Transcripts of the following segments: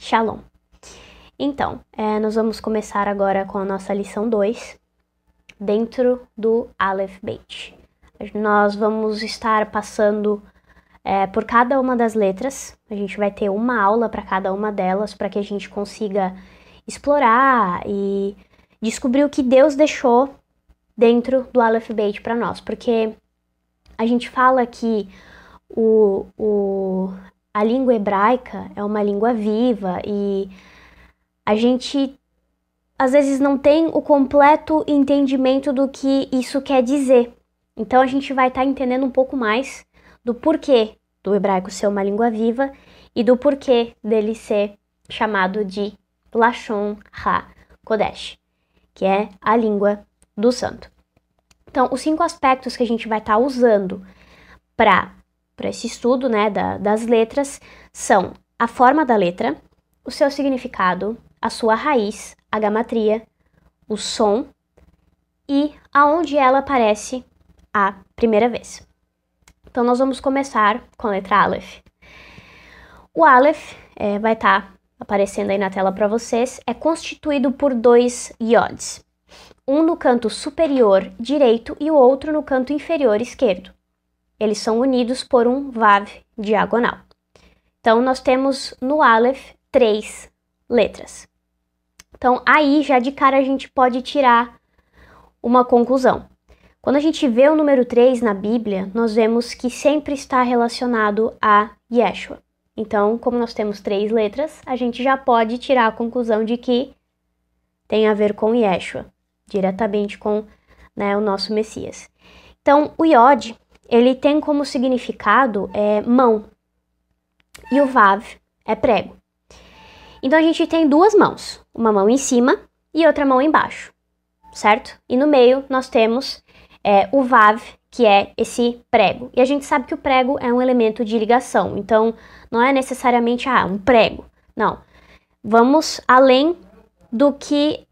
Shalom. Então, nós vamos começar agora com a nossa lição 2, dentro do Aleph Beit. Nós vamos estar passando por cada uma das letras, a gente vai ter uma aula para cada uma delas, para que a gente consiga explorar e descobrir o que Deus deixou dentro do Aleph Beit para nós, porque a gente fala que a língua hebraica é uma língua viva e a gente às vezes não tem o completo entendimento do que isso quer dizer. Então a gente vai estar entendendo um pouco mais do porquê do hebraico ser uma língua viva e do porquê dele ser chamado de Lashon HaKodesh, que é a língua do santo. Então, os 5 aspectos que a gente vai estar usando para esse estudo, né, das letras são a forma da letra, o seu significado, a sua raiz, a gamatria, o som e aonde ela aparece a primeira vez. Então, nós vamos começar com a letra Aleph. O Aleph vai estar aparecendo aí na tela para vocês, é constituído por 2 iods, um no canto superior direito e o outro no canto inferior esquerdo. Eles são unidos por um Vav diagonal. Então, nós temos no Aleph 3 letras. Então, aí já de cara a gente pode tirar uma conclusão. Quando a gente vê o número 3 na Bíblia, nós vemos que sempre está relacionado a Yeshua. Então, como nós temos 3 letras, a gente já pode tirar a conclusão de que tem a ver com Yeshua, diretamente com, né, o nosso Messias. Então, o Yod, ele tem como significado mão, e o Vav é prego. Então, a gente tem 2 mãos, uma mão em cima e outra mão embaixo, certo? E no meio nós temos o Vav, que é esse prego. E a gente sabe que o prego é um elemento de ligação, então não é necessariamente um prego, não. Vamos além do que,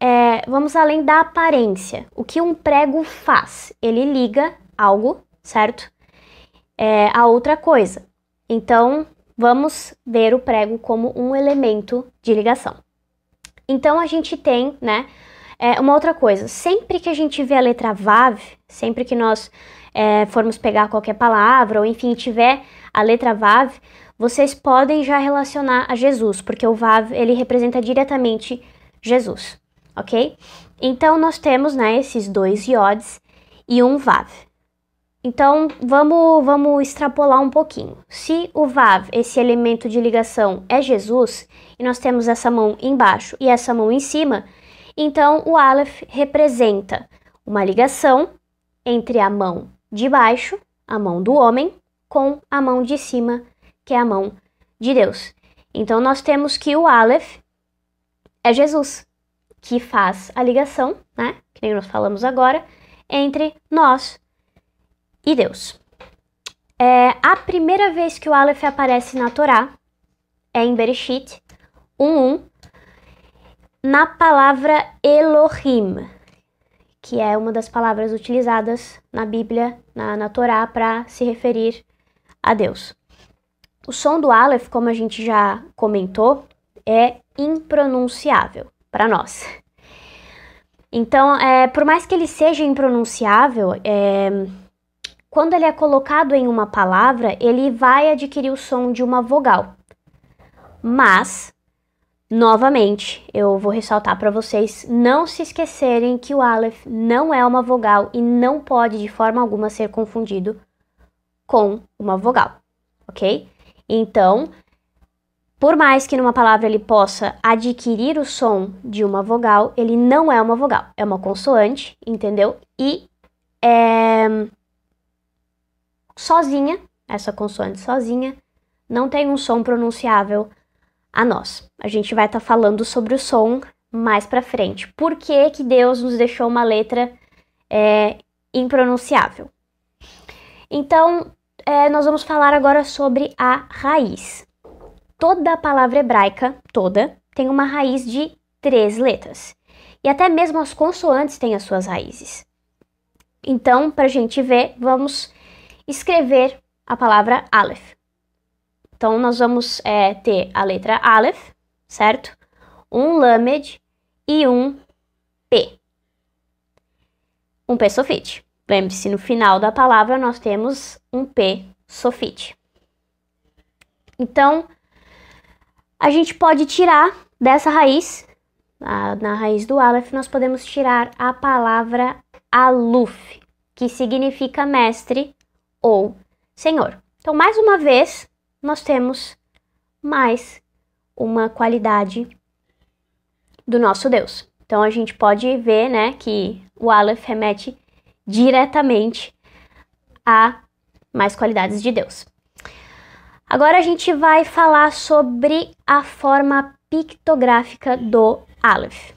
vamos além da aparência. O que um prego faz? Ele liga algo, certo? A outra coisa. Então, vamos ver o prego como um elemento de ligação. Então, a gente tem, né, uma outra coisa. Sempre que a gente vê a letra Vav, sempre que nós formos pegar qualquer palavra, ou enfim, tiver a letra Vav, vocês podem já relacionar a Jesus, porque o Vav, ele representa diretamente Jesus, ok? Então, nós temos, né, esses 2 iods e um Vav. Então, vamos extrapolar um pouquinho. Se o Vav, esse elemento de ligação, é Jesus, e nós temos essa mão embaixo e essa mão em cima, então o Aleph representa uma ligação entre a mão de baixo, a mão do homem, com a mão de cima, que é a mão de Deus. Então, nós temos que o Aleph é Jesus, que faz a ligação, né, que nem nós falamos agora, entre nós e Deus. A primeira vez que o Aleph aparece na Torá é em Bereshit 1:1, na palavra Elohim, que é uma das palavras utilizadas na Bíblia, na Torá, para se referir a Deus. O som do Aleph, como a gente já comentou, é impronunciável para nós. Então, por mais que ele seja impronunciável, quando ele é colocado em uma palavra, ele vai adquirir o som de uma vogal. Mas, novamente, eu vou ressaltar para vocês não se esquecerem que o Aleph não é uma vogal e não pode de forma alguma ser confundido com uma vogal, ok? Então, por mais que numa palavra ele possa adquirir o som de uma vogal, ele não é uma vogal, é uma consoante, entendeu? E sozinha, essa consoante sozinha, não tem um som pronunciável a nós. A gente vai estar falando sobre o som mais pra frente. Por que que Deus nos deixou uma letra impronunciável? Então, nós vamos falar agora sobre a raiz. Toda a palavra hebraica, toda, tem uma raiz de 3 letras. E até mesmo as consoantes têm as suas raízes. Então, para a gente ver, vamos escrever a palavra Aleph. Então, nós vamos ter a letra Aleph, certo? Um lamed e um P. Um P sofite. Lembre-se, no final da palavra nós temos um P sofite. Então, a gente pode tirar dessa raiz, na raiz do Aleph, nós podemos tirar a palavra Aluf, que significa mestre ou senhor. Então, mais uma vez, nós temos mais uma qualidade do nosso Deus. Então, a gente pode ver, né, que o Aleph remete diretamente a mais qualidades de Deus. Agora a gente vai falar sobre a forma pictográfica do Aleph.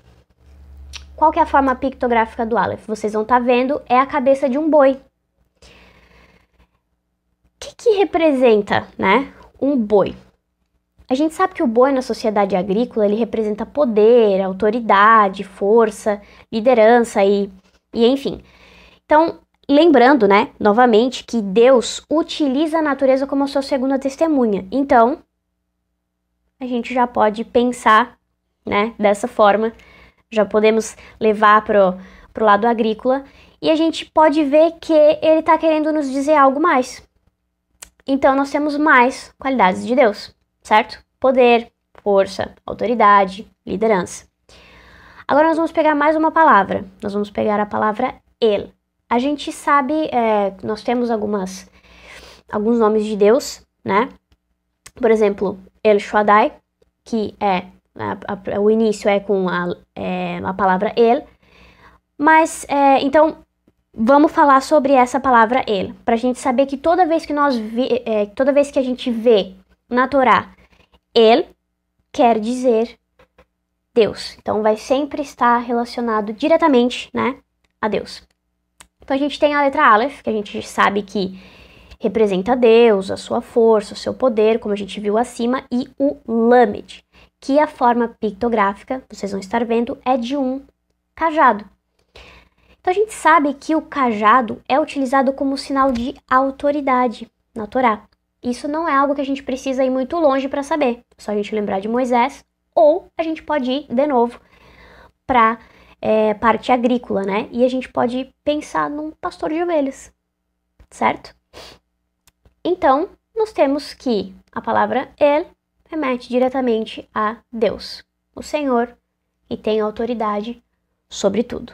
Qual que é a forma pictográfica do Aleph? Vocês vão estar vendo, é a cabeça de um boi. O que representa, né, um boi? A gente sabe que o boi na sociedade agrícola, ele representa poder, autoridade, força, liderança e enfim. Então, lembrando, né, novamente, que Deus utiliza a natureza como a sua segunda testemunha. Então, a gente já pode pensar, né, dessa forma, já podemos levar pro lado agrícola, e a gente pode ver que ele está querendo nos dizer algo mais. Então, nós temos mais qualidades de Deus, certo? Poder, força, autoridade, liderança. Agora nós vamos pegar mais uma palavra. Nós vamos pegar a palavra El. A gente sabe, nós temos alguns nomes de Deus, né? Por exemplo, El Shaddai, que o início é com a palavra El. Mas, então, vamos falar sobre essa palavra El, para a gente saber que toda vez que a gente vê na Torá El, quer dizer Deus. Então, vai sempre estar relacionado diretamente, né, a Deus. Então, a gente tem a letra Aleph, que a gente sabe que representa Deus, a sua força, o seu poder, como a gente viu acima, e o Lamed, que a forma pictográfica, vocês vão estar vendo, é de um cajado. Então, a gente sabe que o cajado é utilizado como sinal de autoridade na Torá. Isso não é algo que a gente precisa ir muito longe para saber. É só a gente lembrar de Moisés, ou a gente pode ir de novo para parte agrícola, né? E a gente pode pensar num pastor de ovelhas, certo? Então, nós temos que a palavra El remete diretamente a Deus, o Senhor, que tem autoridade sobre tudo.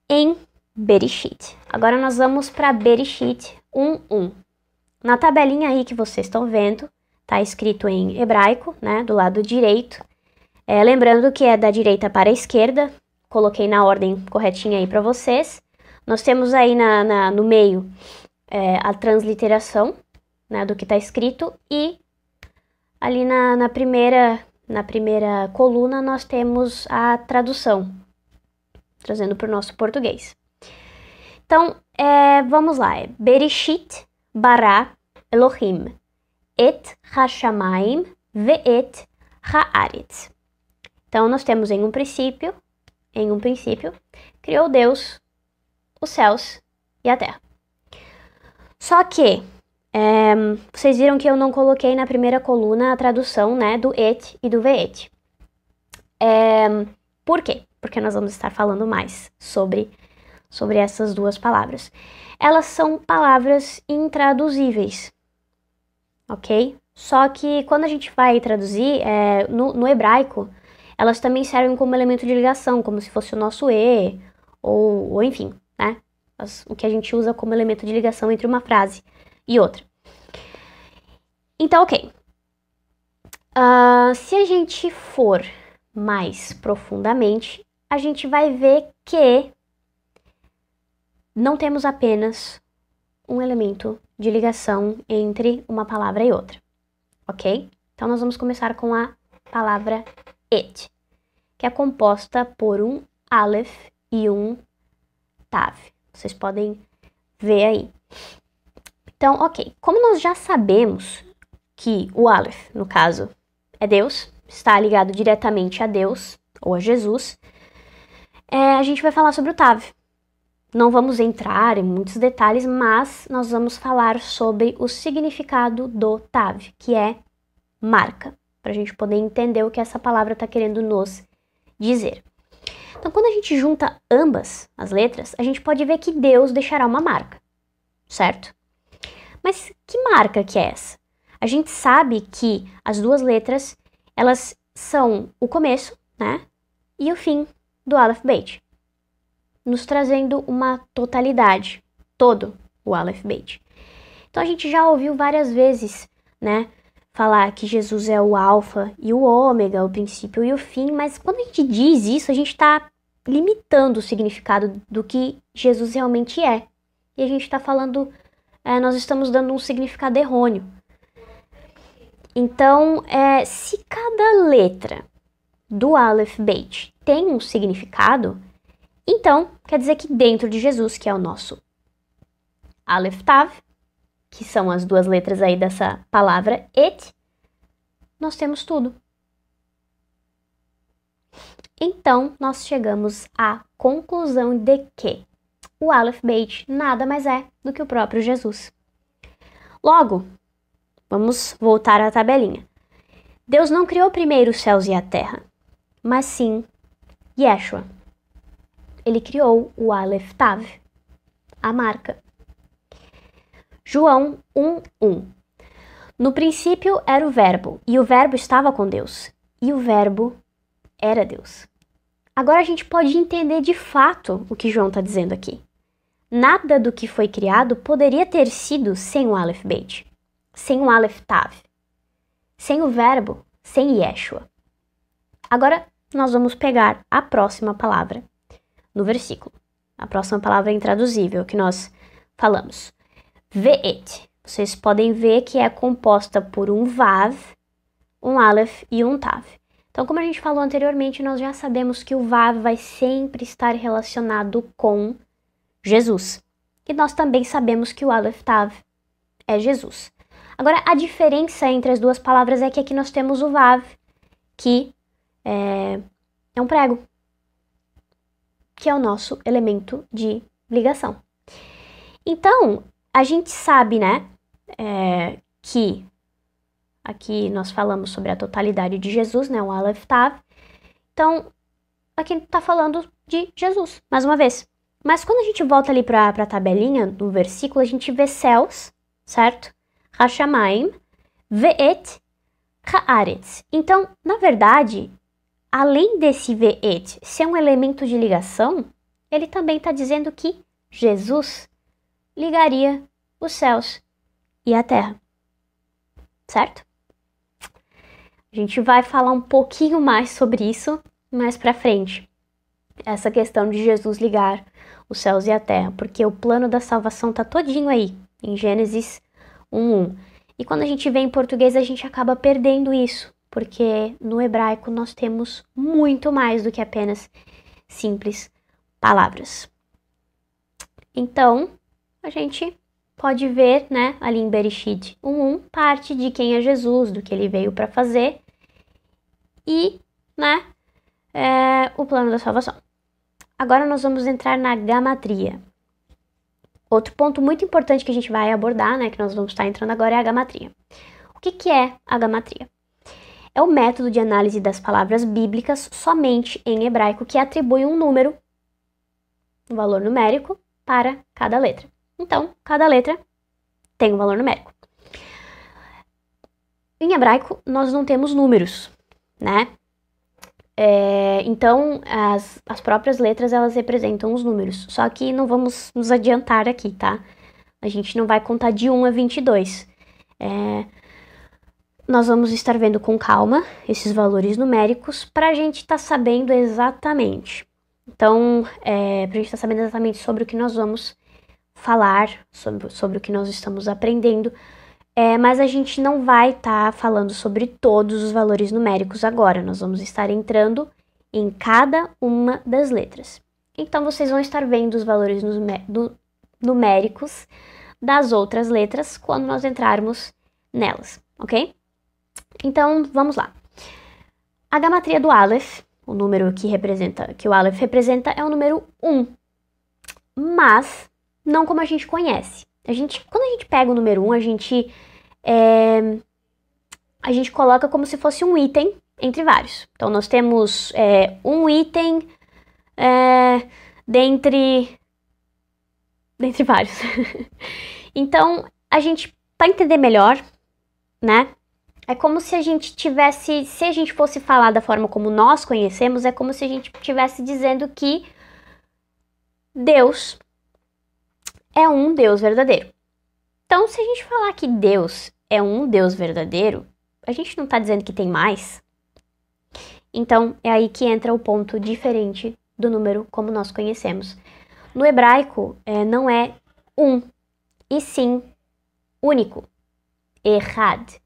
Em Bereshit. Agora nós vamos para Bereshit 1:1. Na tabelinha aí que vocês estão vendo, tá escrito em hebraico, né, do lado direito. Lembrando que é da direita para a esquerda, coloquei na ordem corretinha aí para vocês. Nós temos aí no meio a transliteração, né, do que está escrito, e ali na primeira coluna nós temos a tradução, trazendo para o nosso português. Então, vamos lá. Bereshit bara Elohim et hashamayim ve'et haaretz. Então, nós temos em um princípio, criou Deus os céus e a terra. Só que, vocês viram que eu não coloquei na primeira coluna a tradução, né, do et e do ve'et. Por quê? Porque nós vamos estar falando mais sobre essas duas palavras. Elas são palavras intraduzíveis, ok? Só que quando a gente vai traduzir, no hebraico, elas também servem como elemento de ligação, como se fosse o nosso e, ou enfim, né? O que a gente usa como elemento de ligação entre uma frase e outra. Então, ok. Se a gente for mais profundamente, a gente vai ver que não temos apenas um elemento de ligação entre uma palavra e outra, ok? Então, nós vamos começar com a palavra et, que é composta por um Aleph e um Tav. Vocês podem ver aí. Então, ok. Como nós já sabemos que o Aleph, no caso, é Deus, está ligado diretamente a Deus, ou a Jesus, a gente vai falar sobre o Tav. Não vamos entrar em muitos detalhes, mas nós vamos falar sobre o significado do Tav, que é marca, para a gente poder entender o que essa palavra está querendo nos dizer. Então, quando a gente junta ambas as letras, a gente pode ver que Deus deixará uma marca, certo? Mas que marca que é essa? A gente sabe que as duas letras, elas são o começo, né, e o fim do Aleph Beit, nos trazendo uma totalidade, todo o Aleph Beit. Então a gente já ouviu várias vezes, né, falar que Jesus é o alfa e o ômega, o princípio e o fim, mas quando a gente diz isso, a gente está limitando o significado do que Jesus realmente é. E a gente está falando, nós estamos dando um significado errôneo. Então, se cada letra do Aleph Beit tem um significado, então quer dizer que dentro de Jesus, que é o nosso Aleph Tav, que são as duas letras aí dessa palavra et, nós temos tudo. Então, nós chegamos à conclusão de que o Aleph Beit nada mais é do que o próprio Jesus. Logo, vamos voltar à tabelinha. Deus não criou primeiro os céus e a terra, mas sim Yeshua. Ele criou o Aleph Tav, a marca. João 1:1. No princípio era o Verbo, e o Verbo estava com Deus, e o Verbo era Deus. Agora a gente pode entender de fato o que João está dizendo aqui. Nada do que foi criado poderia ter sido sem o Aleph Beit, sem o Aleph Tav, sem o Verbo, sem Yeshua. Agora nós vamos pegar a próxima palavra no versículo. A próxima palavra intraduzível que nós falamos. Ve'et. Vocês podem ver que é composta por um Vav, um Aleph e um Tav. Então, como a gente falou anteriormente, nós já sabemos que o Vav vai sempre estar relacionado com Jesus. E nós também sabemos que o Aleph Tav é Jesus. Agora, a diferença entre as duas palavras é que aqui nós temos o Vav, que é um prego, que é o nosso elemento de ligação. Então, a gente sabe, né, que aqui nós falamos sobre a totalidade de Jesus, né, o Aleph Tav. Então, aqui está falando de Jesus, mais uma vez. Mas quando a gente volta ali para a tabelinha do versículo, a gente vê céus, certo? Hashamayim, ve'et, haaretz. Então, na verdade, além desse ve'et ser um elemento de ligação, ele também está dizendo que Jesus ligaria os céus e a terra, certo? A gente vai falar um pouquinho mais sobre isso mais pra frente. Essa questão de Jesus ligar os céus e a terra, porque o plano da salvação tá todinho aí, em Gênesis 1:1. E quando a gente vê em português, a gente acaba perdendo isso, porque no hebraico nós temos muito mais do que apenas simples palavras. Então, a gente pode ver, né, ali em Bereshit 1:1, parte de quem é Jesus, do que ele veio para fazer e, né, o plano da salvação. Agora nós vamos entrar na gamatria. Outro ponto muito importante que a gente vai abordar, né, que nós vamos estar entrando agora, é a gamatria. O que é a gamatria? É o método de análise das palavras bíblicas somente em hebraico que atribui um número, um valor numérico, para cada letra. Então, cada letra tem um valor numérico. Em hebraico, nós não temos números, né? Então, as próprias letras, elas representam os números. Só que não vamos nos adiantar aqui, tá? A gente não vai contar de 1 a 22. Nós vamos estar vendo com calma esses valores numéricos para a gente estar sabendo exatamente. Então, para a gente estar sabendo exatamente sobre o que nós vamos falar, sobre o que nós estamos aprendendo, mas a gente não vai estar falando sobre todos os valores numéricos agora. Nós vamos estar entrando em cada uma das letras. Então, vocês vão estar vendo os valores numéricos das outras letras quando nós entrarmos nelas, ok? Então, vamos lá. A gamatria do Aleph, o número que o Aleph representa, é o número 1, mas não como a gente conhece. Quando a gente pega o número 1, a gente a gente coloca como se fosse um item entre vários. Então, nós temos um item dentre vários. Então, a gente, para entender melhor, né? É como se a gente tivesse, se a gente fosse falar da forma como nós conhecemos, é como se a gente estivesse dizendo que Deus é um Deus verdadeiro. Então, se a gente falar que Deus é um Deus verdadeiro, a gente não está dizendo que tem mais. Então, é aí que entra o ponto diferente do número como nós conhecemos. No hebraico, não é um, e sim único, Echad,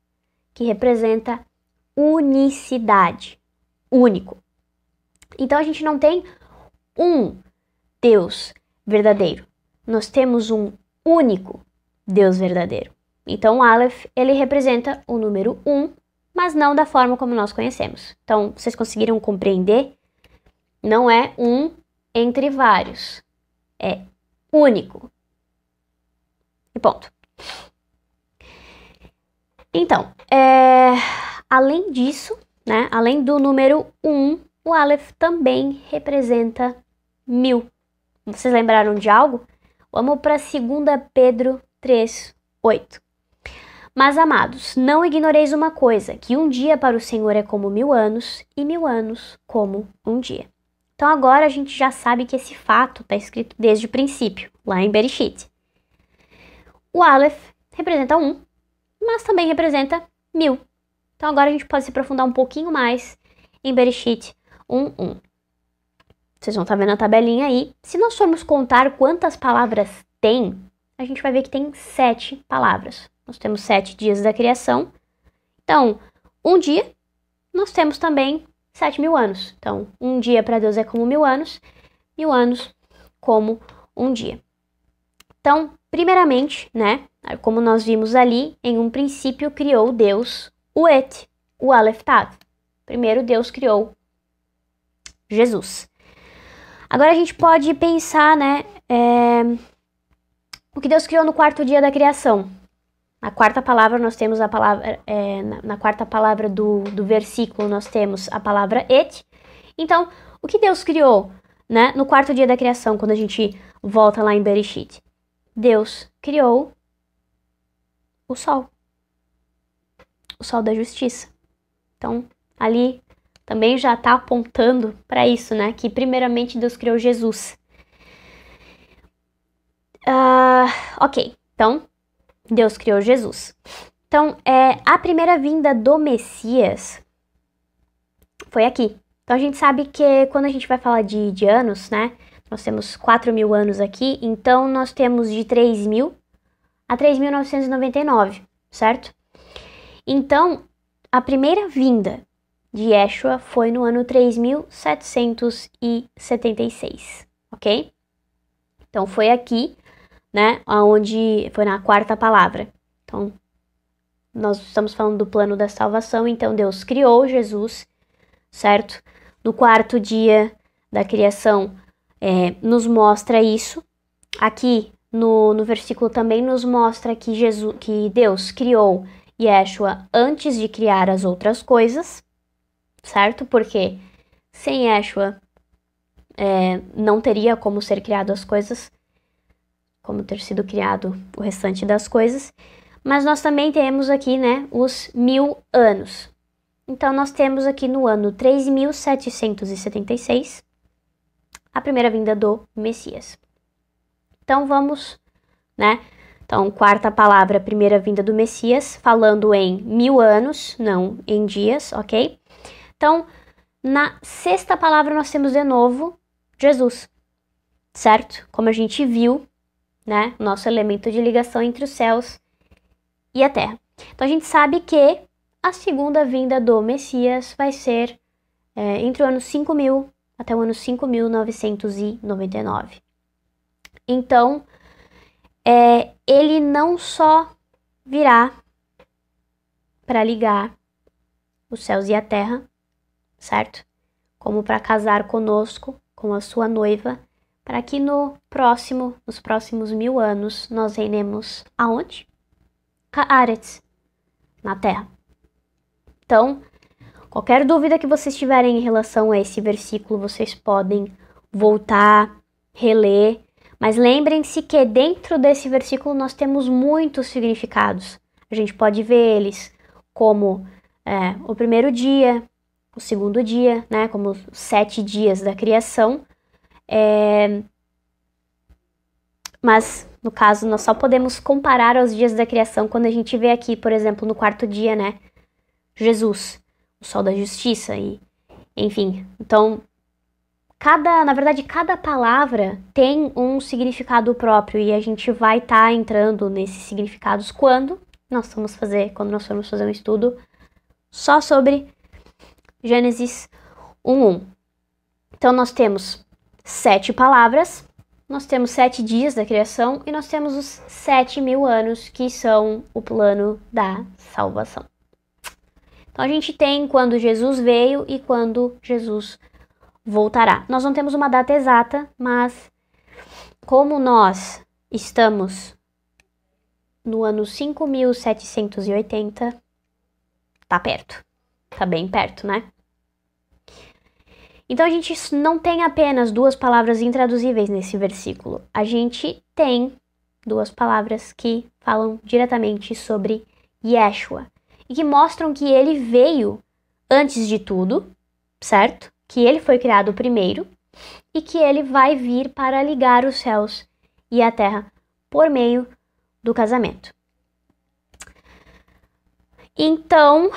que representa unicidade, único. Então, a gente não tem um Deus verdadeiro. Nós temos um único Deus verdadeiro. Então, o Aleph, ele representa o número 1, mas não da forma como nós conhecemos. Então, vocês conseguiram compreender? Não é um entre vários. É único. E ponto. Então, além disso, né, além do número 1, o Aleph também representa 1000. Vocês lembraram de algo? Vamos para 2 Pedro 3:8. Mas, amados, não ignoreis uma coisa, que um dia para o Senhor é como 1000 anos, e 1000 anos como um dia. Então, agora a gente já sabe que esse fato está escrito desde o princípio, lá em Bereshit. O Aleph representa 1, mas também representa 1000. Então, agora a gente pode se aprofundar um pouquinho mais em Bereshit 1:1. Vocês vão estar vendo a tabelinha aí. Se nós formos contar quantas palavras tem, a gente vai ver que tem 7 palavras. Nós temos 7 dias da criação. Então, um dia, nós temos também 7.000 anos. Então, um dia para Deus é como 1000 anos, 1000 anos como um dia. Então, primeiramente, né, como nós vimos ali, em um princípio criou Deus o Et, o Aleph Tav. Primeiro Deus criou Jesus. Agora a gente pode pensar, né, o que Deus criou no quarto dia da criação. Na quarta palavra nós temos a palavra, na quarta palavra do versículo nós temos a palavra Et. Então, o que Deus criou, né, no quarto dia da criação, quando a gente volta lá em Bereshit? Deus criou o sol da justiça. Então, ali também já está apontando para isso, né, que primeiramente Deus criou Jesus. Ok, então Deus criou Jesus. Então, a primeira vinda do Messias foi aqui. Então, a gente sabe que quando a gente vai falar de anos, né? Nós temos 4.000 anos aqui. Então, nós temos de 3.000 a 3.999, certo? Então, a primeira vinda de Yeshua foi no ano 3.776, ok? Então, foi aqui, né, onde foi na quarta palavra. Então, nós estamos falando do plano da salvação, então Deus criou Jesus, certo? No quarto dia da criação, nos mostra isso. Aqui, no versículo também nos mostra que Deus criou Yeshua antes de criar as outras coisas, certo? Porque sem Yeshua não teria como ser criado as coisas, como ter sido criado o restante das coisas. Mas nós também temos aqui, né, os 1000 anos. Então, nós temos aqui no ano 3.776 a primeira vinda do Messias. Então, vamos, né? Então, quarta palavra, primeira vinda do Messias, falando em 1000 anos, não em dias, ok? Então, na sexta palavra, nós temos de novo Jesus, certo? Como a gente viu, né? Nosso elemento de ligação entre os céus e a terra. Então, a gente sabe que a segunda vinda do Messias vai ser entre o ano 5.000 até o ano 5.999. Então, ele não só virá para ligar os céus e a terra, certo? Como para casar conosco, com a sua noiva, para que nos próximos 1000 anos, nós reinemos aonde? Haaretz, na terra. Então, qualquer dúvida que vocês tiverem em relação a esse versículo, vocês podem voltar, reler. Mas lembrem-se que dentro desse versículo nós temos muitos significados. A gente pode ver eles como o primeiro dia, o segundo dia, né? Como os 7 dias da criação. Mas, no caso, nós só podemos comparar aos dias da criação quando a gente vê aqui, por exemplo, no 4º dia, né? Jesus, o sol da justiça e, enfim. Então, na verdade, cada palavra tem um significado próprio e a gente vai estar entrando nesses significados quando nós formos fazer um estudo só sobre Gênesis 1:1. Então, nós temos 7 palavras, nós temos 7 dias da criação e nós temos os 7.000 anos que são o plano da salvação. Então, a gente tem quando Jesus veio e quando Jesus voltará. Nós não temos uma data exata, mas como nós estamos no ano 5.780, tá perto. Tá bem perto, né? Então a gente não tem apenas 2 palavras intraduzíveis nesse versículo. A gente tem 2 palavras que falam diretamente sobre Yeshua e que mostram que ele veio antes de tudo, certo? Que ele foi criado primeiro e que ele vai vir para ligar os céus e a terra por meio do casamento. Então,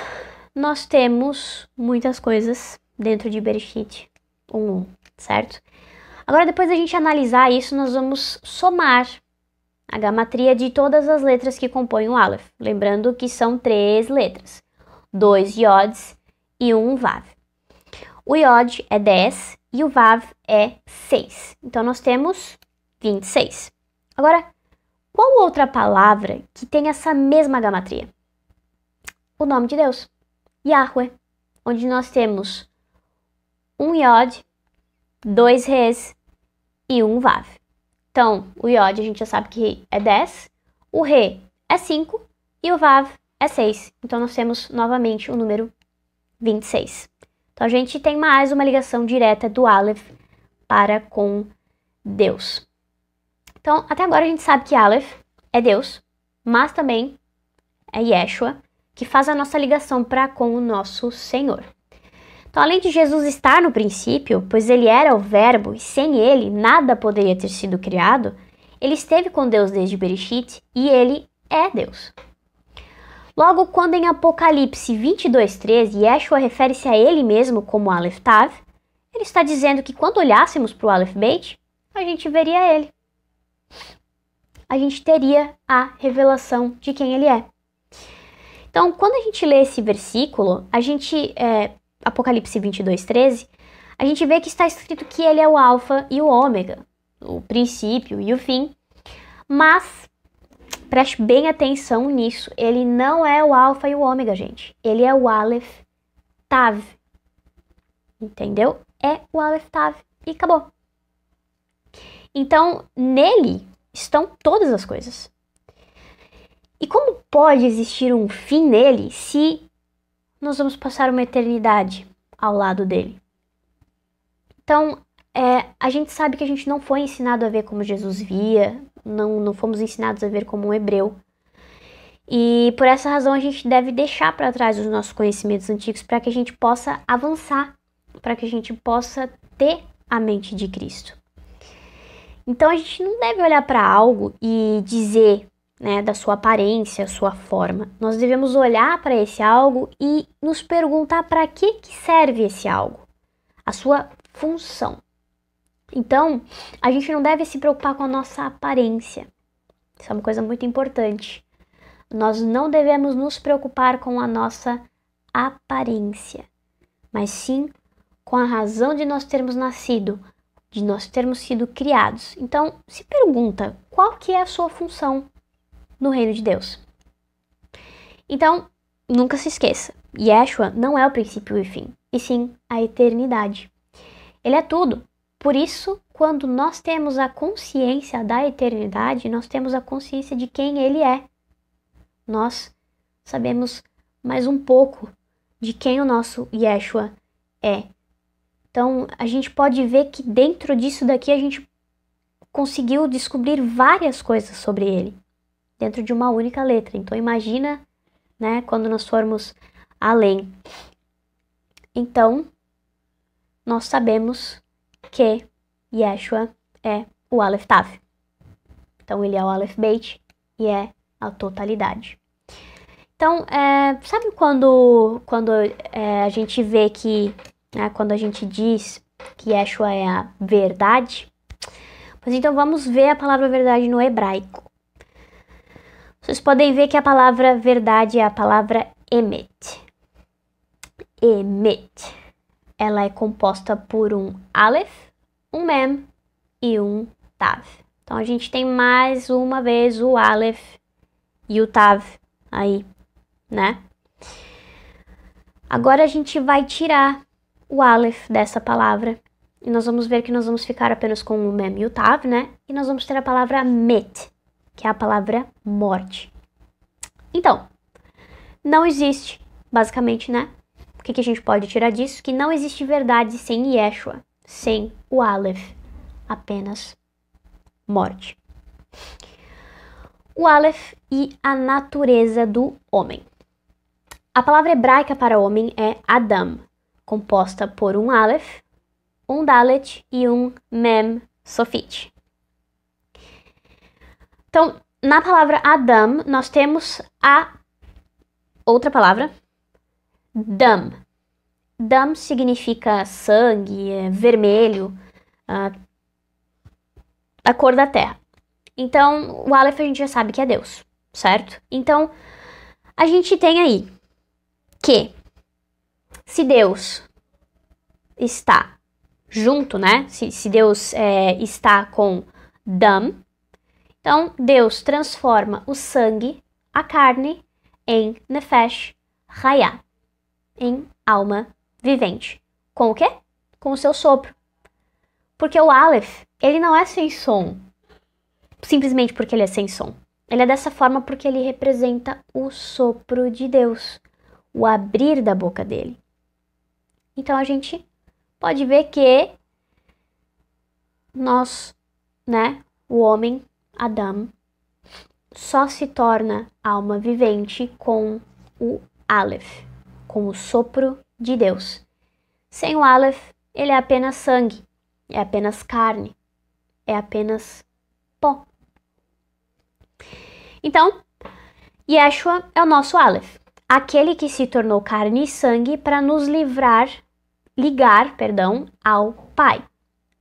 nós temos muitas coisas dentro de Bereshit 1:1, certo? Agora, depois da gente analisar isso, nós vamos somar a gamatria de todas as letras que compõem o Aleph. Lembrando que são 3 letras, 2 Yods e 1 Vav. O Yod é 10 e o Vav é 6. Então, nós temos 26. Agora, qual outra palavra que tem essa mesma gamatria? O nome de Deus, Yahweh, onde nós temos 1 Yod, 2 Res e 1 Vav. Então, o Yod a gente já sabe que é 10, o Re é 5 e o Vav é 6. Então, nós temos novamente o número 26. Então, a gente tem mais uma ligação direta do Aleph para com Deus. Então, até agora a gente sabe que Aleph é Deus, mas também é Yeshua, que faz a nossa ligação para com o nosso Senhor. Então, além de Jesus estar no princípio, pois ele era o verbo e sem ele nada poderia ter sido criado, ele esteve com Deus desde Bereshit e ele é Deus. Logo, quando em Apocalipse 22:13, Yeshua refere-se a ele mesmo como Aleph Tav, ele está dizendo que quando olhássemos para o Aleph Beit, a gente veria ele. A gente teria a revelação de quem ele é. Então, quando a gente lê esse versículo, Apocalipse 22:13, a gente vê que está escrito que ele é o alfa e o ômega, o princípio e o fim, mas preste bem atenção nisso, ele não é o alfa e o ômega, gente. Ele é o Aleph Tav. Entendeu? É o Aleph Tav e acabou. Então, nele estão todas as coisas. E como pode existir um fim nele se nós vamos passar uma eternidade ao lado dele? Então, a gente sabe que a gente não foi ensinado a ver como Jesus via, não fomos ensinados a ver como um hebreu. E por essa razão a gente deve deixar para trás os nossos conhecimentos antigos para que a gente possa avançar, para que a gente possa ter a mente de Cristo. Então a gente não deve olhar para algo e dizer, né, da sua aparência, sua forma. Nós devemos olhar para esse algo e nos perguntar para que serve esse algo, a sua função. Então, a gente não deve se preocupar com a nossa aparência. Isso é uma coisa muito importante. Nós não devemos nos preocupar com a nossa aparência, mas sim com a razão de nós termos nascido, de nós termos sido criados. Então, se pergunta, qual que é a sua função no reino de Deus? Então, nunca se esqueça, Yeshua não é o princípio e fim, e sim a eternidade. Ele é tudo. Por isso, quando nós temos a consciência da eternidade, nós temos a consciência de quem ele é. Nós sabemos mais um pouco de quem o nosso Yeshua é. Então, a gente pode ver que dentro disso daqui a gente conseguiu descobrir várias coisas sobre ele, dentro de uma única letra. Então, imagina, né, quando nós formos além. Então, nós sabemos que Yeshua é o Aleph Tav. Então, ele é o Aleph Bet e é a totalidade. Então, sabe quando a gente vê que, né, quando a gente diz que Yeshua é a verdade? Pois então, vamos ver a palavra verdade no hebraico. Vocês podem ver que a palavra verdade é a palavra Emet. Emet. Ela é composta por um Aleph, um Mem e um Tav. Então, a gente tem mais uma vez o Aleph e o Tav aí, né? Agora a gente vai tirar o Aleph dessa palavra. E nós vamos ver que nós vamos ficar apenas com o Mem e o Tav, né? E nós vamos ter a palavra Met, que é a palavra morte. Então, não existe, basicamente, né? O que a gente pode tirar disso? Que não existe verdade sem Yeshua, sem o Aleph, apenas morte. O Aleph e a natureza do homem. A palavra hebraica para homem é Adam, composta por um Aleph, um Dalet e um Mem Sofit. Então, na palavra Adam, nós temos a outra palavra, Dam. Dam significa sangue, vermelho, a cor da terra. Então, o Aleph a gente já sabe que é Deus, certo? Então, a gente tem aí que se Deus está junto, né? Se Deus está com Dam, então Deus transforma o sangue, a carne, em Nefesh Hayah, em alma vivente. Com o quê? Com o seu sopro. Porque o Aleph, ele não é sem som, simplesmente porque ele é sem som. Ele é dessa forma porque ele representa o sopro de Deus, o abrir da boca dele. Então a gente pode ver que nós, né, o homem, Adam, só se torna alma vivente com o Aleph, com o sopro de Deus. Sem o Aleph, ele é apenas sangue, é apenas carne, é apenas pó. Então, Yeshua é o nosso Aleph, aquele que se tornou carne e sangue para nos ligar, ao Pai.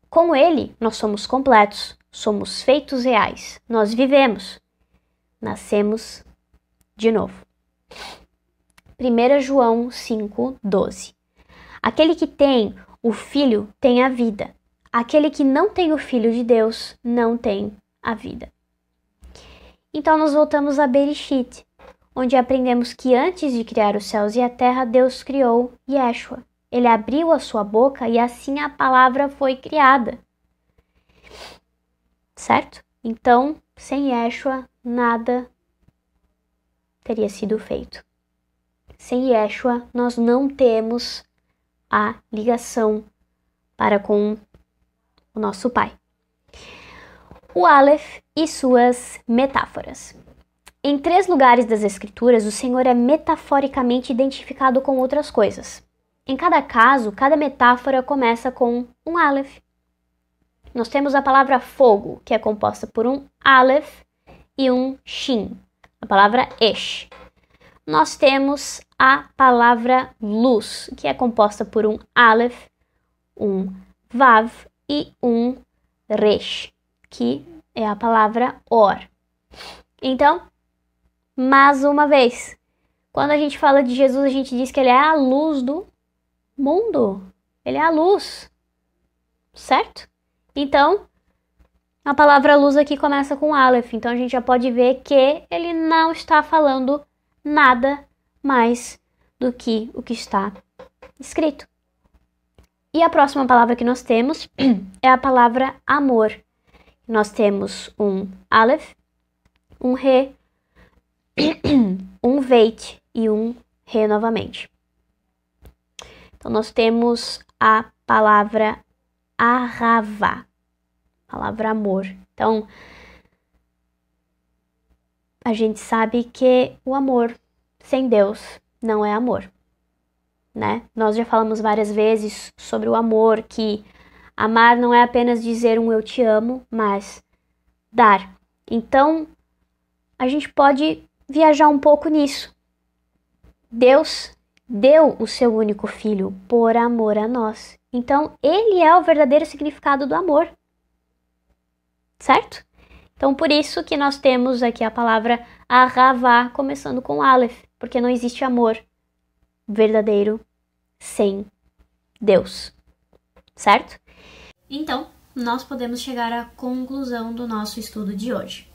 Com ele, nós somos completos, somos feitos reais, nós vivemos, nascemos de novo. 1 João 5:12. Aquele que tem o Filho tem a vida. Aquele que não tem o Filho de Deus não tem a vida. Então nós voltamos a Bereshit, onde aprendemos que antes de criar os céus e a terra, Deus criou Yeshua. Ele abriu a sua boca e assim a palavra foi criada. Certo? Então, sem Yeshua, nada teria sido feito. Sem Yeshua, nós não temos a ligação para com o nosso Pai. O Aleph e suas metáforas. Em 3 lugares das Escrituras, o Senhor é metaforicamente identificado com outras coisas. Em cada caso, cada metáfora começa com um Aleph. Nós temos a palavra fogo, que é composta por um Aleph e um Shin, a palavra Esh. Nós temos a palavra luz, que é composta por um Aleph, um Vav e um Resh, que é a palavra Or. Então, mais uma vez, quando a gente fala de Jesus, a gente diz que ele é a luz do mundo. Ele é a luz, certo? Então, a palavra luz aqui começa com Aleph. Então, a gente já pode ver que ele não está falando nada mais do que o que está escrito. E a próxima palavra que nós temos é a palavra amor. Nós temos um Aleph, um Re, um Veit e um Re novamente. Então, nós temos a palavra ahavá, palavra amor. Então, a gente sabe que o amor sem Deus não é amor, né? Nós já falamos várias vezes sobre o amor, que amar não é apenas dizer um eu te amo, mas dar. Então, a gente pode viajar um pouco nisso. Deus deu o seu único filho por amor a nós. Então, ele é o verdadeiro significado do amor. Certo? Então, por isso que nós temos aqui a palavra ahavá, começando com Aleph, porque não existe amor verdadeiro sem Deus. Certo? Então, nós podemos chegar à conclusão do nosso estudo de hoje.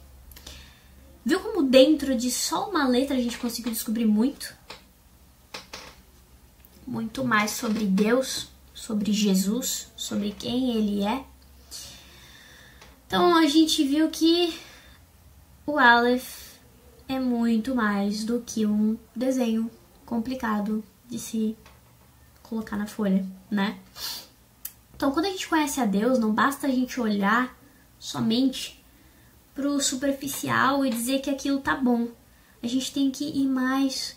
Viu como dentro de só uma letra a gente conseguiu descobrir muito? Muito mais sobre Deus, sobre Jesus, sobre quem Ele é. Então, a gente viu que o Aleph é muito mais do que um desenho complicado de se colocar na folha, né? Então, quando a gente conhece a Deus, não basta a gente olhar somente pro superficial e dizer que aquilo tá bom. A gente tem que ir mais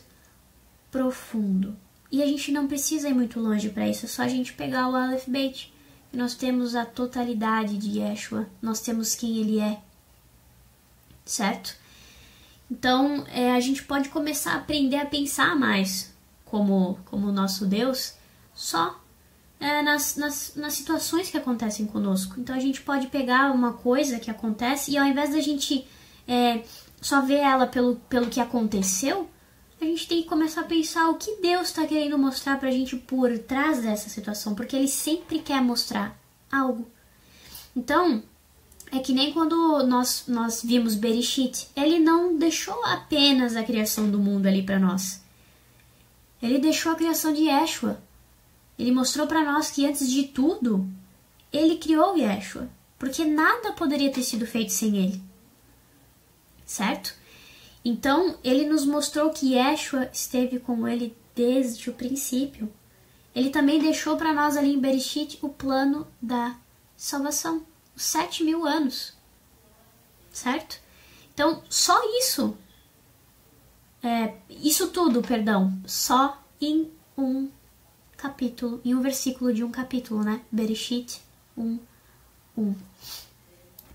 profundo. E a gente não precisa ir muito longe para isso, é só a gente pegar o Aleph Bet. Nós temos a totalidade de Yeshua, nós temos quem ele é, certo? Então, a gente pode começar a aprender a pensar mais como o nosso Deus, só nas situações que acontecem conosco. Então, a gente pode pegar uma coisa que acontece e ao invés da gente só ver ela pelo que aconteceu, a gente tem que começar a pensar o que Deus está querendo mostrar pra gente por trás dessa situação, porque Ele sempre quer mostrar algo. Então, é que nem quando nós vimos Bereshit, Ele não deixou apenas a criação do mundo ali pra nós. Ele deixou a criação de Yeshua. Ele mostrou pra nós que antes de tudo, Ele criou Yeshua, porque nada poderia ter sido feito sem Ele. Certo? Então, ele nos mostrou que Yeshua esteve com ele desde o princípio. Ele também deixou para nós ali em Bereshit o plano da salvação, os 7.000 anos, certo? Então, só isso, só em um capítulo, em um versículo de um capítulo, né? Bereshit 1:1.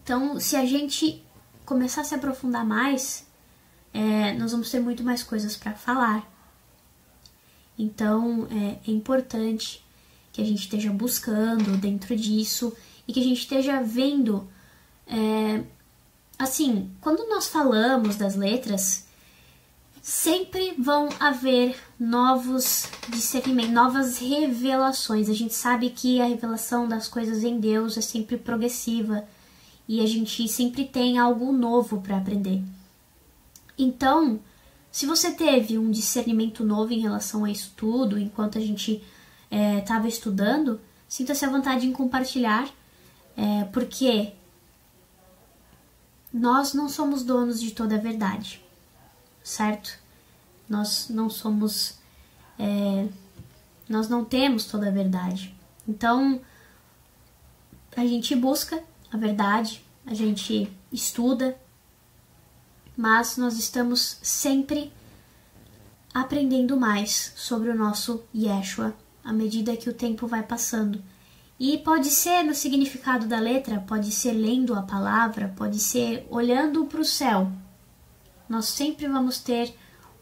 Então, se a gente começar a se aprofundar mais, nós vamos ter muito mais coisas para falar. Então, é importante que a gente esteja buscando dentro disso e que a gente esteja vendo, assim, quando nós falamos das letras, sempre vão haver novos discernimentos, novas revelações. A gente sabe que a revelação das coisas em Deus é sempre progressiva e a gente sempre tem algo novo para aprender. Então, se você teve um discernimento novo em relação a isso tudo, enquanto a gente estava estudando, sinta-se à vontade em compartilhar, porque nós não somos donos de toda a verdade, certo? Nós não somos, nós não temos toda a verdade. Então, a gente busca a verdade, a gente estuda, mas nós estamos sempre aprendendo mais sobre o nosso Yeshua à medida que o tempo vai passando. E pode ser no significado da letra, pode ser lendo a palavra, pode ser olhando para o céu. Nós sempre vamos ter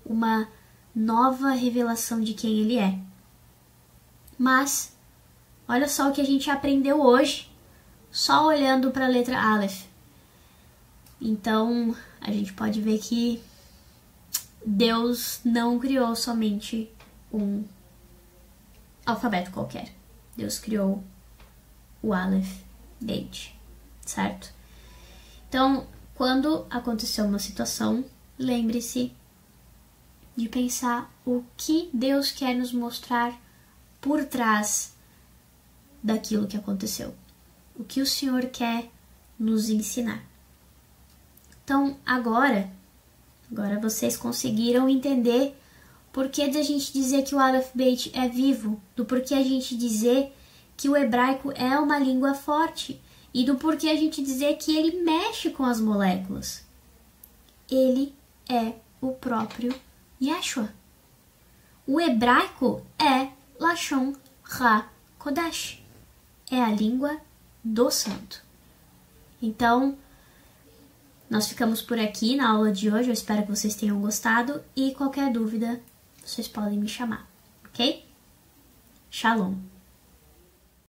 uma nova revelação de quem Ele é. Mas, olha só o que a gente aprendeu hoje, só olhando para a letra Aleph. Então, a gente pode ver que Deus não criou somente um alfabeto qualquer. Deus criou o Aleph Bet, certo? Então, quando aconteceu uma situação, lembre-se de pensar o que Deus quer nos mostrar por trás daquilo que aconteceu. O que o Senhor quer nos ensinar. Então, agora vocês conseguiram entender porquê da gente dizer que o Aleph Beit é vivo, do porquê a gente dizer que o hebraico é uma língua forte e do porquê a gente dizer que ele mexe com as moléculas. Ele é o próprio Yeshua. O hebraico é Lashon HaKodesh. É a língua do santo. Então, nós ficamos por aqui na aula de hoje. Eu espero que vocês tenham gostado. E qualquer dúvida, vocês podem me chamar, ok? Shalom!